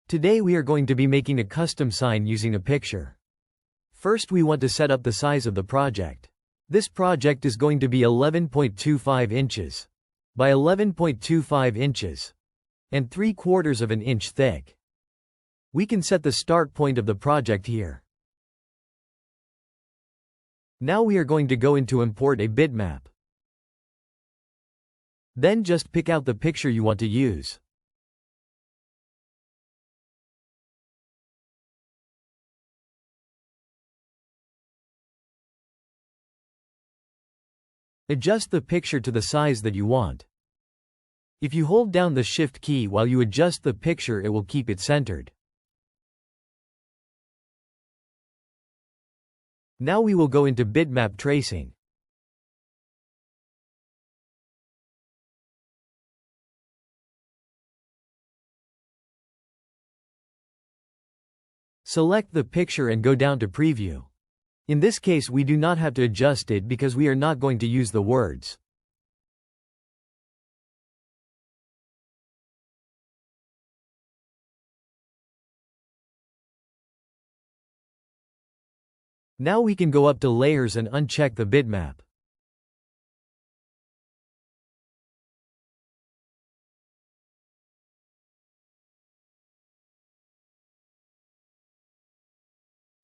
Today we are going to be making a custom sign using a picture. First we want to set up the size of the project. This project is going to be 11.25 inches by 11.25 inches and 3/4 of an inch thick. We can set the start point of the project here. Now we are going to go into import a bitmap. Then just pick out the picture you want to use. Adjust the picture to the size that you want. If you hold down the Shift key while you adjust the picture, it will keep it centered. Now we will go into bitmap tracing. Select the picture and go down to preview. In this case we do not have to adjust it because we are not going to use the words. Now we can go up to layers and uncheck the bitmap.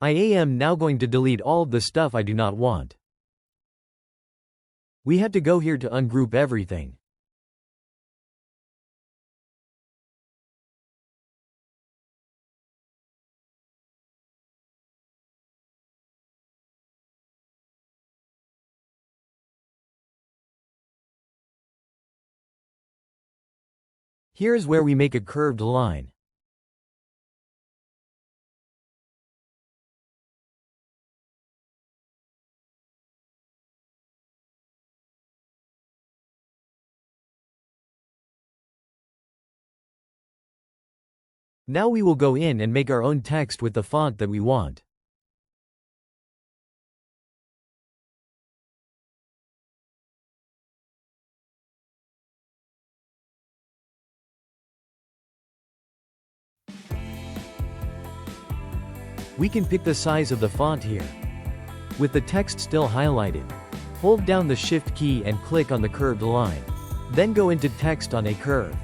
I am now going to delete all of the stuff I do not want. We had to go here to ungroup everything. Here is where we make a curved line. Now we will go in and make our own text with the font that we want. We can pick the size of the font here. With the text still highlighted, hold down the Shift key and click on the curved line. Then go into text on a curve.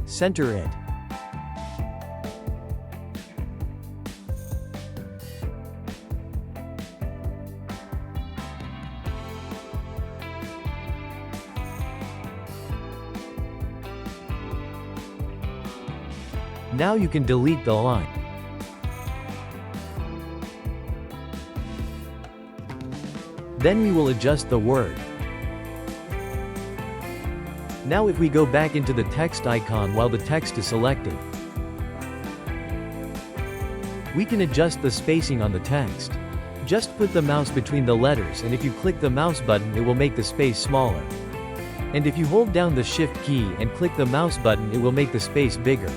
Center it. Now you can delete the line. Then we will adjust the word. Now if we go back into the text icon while the text is selected, we can adjust the spacing on the text. Just put the mouse between the letters, and if you click the mouse button it will make the space smaller. And if you hold down the Shift key and click the mouse button it will make the space bigger.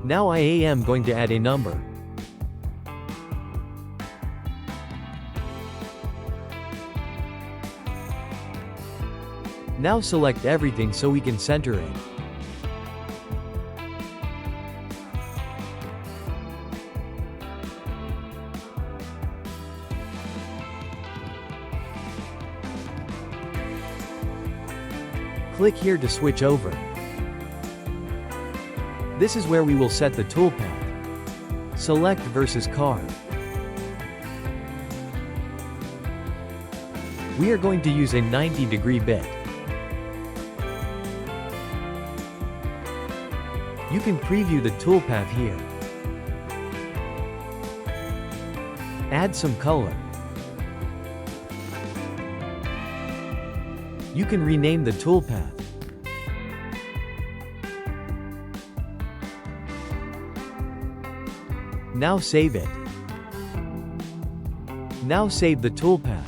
Now I am going to add a number. Now select everything so we can center it. Click here to switch over. This is where we will set the toolpath. Select versus carve. We are going to use a 90-degree bit. You can preview the toolpath here. Add some color. You can rename the toolpath. Now save it. Now save the toolpath.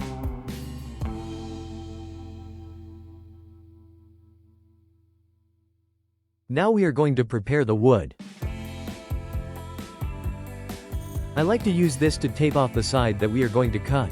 Now we are going to prepare the wood. I like to use this to tape off the side that we are going to cut.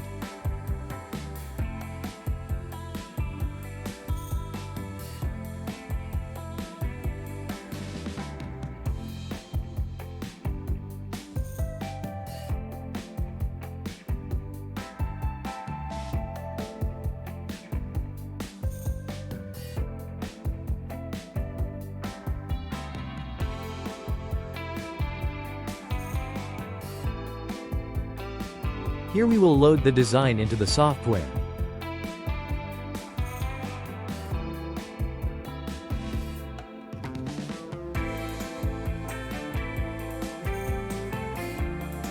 Here we will load the design into the software.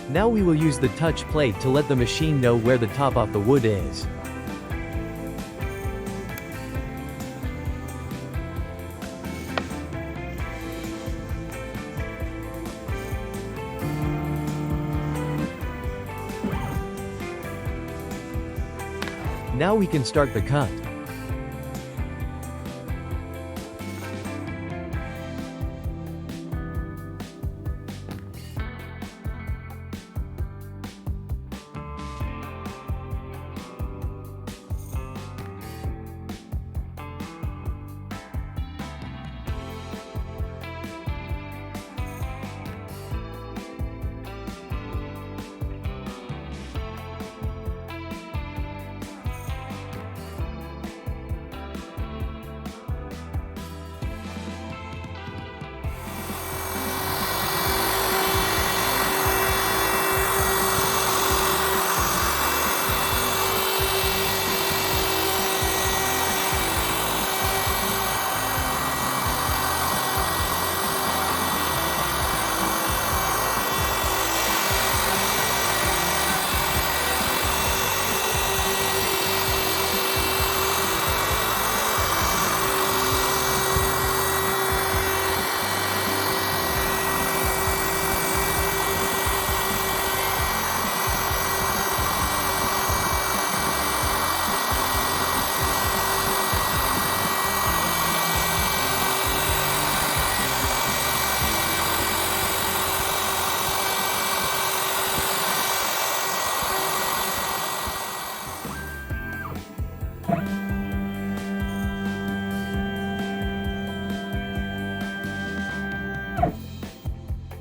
Now we will use the touch plate to let the machine know where the top of the wood is. Now we can start the cut.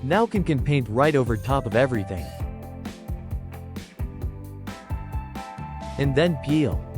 Now can paint right over top of everything. And then peel.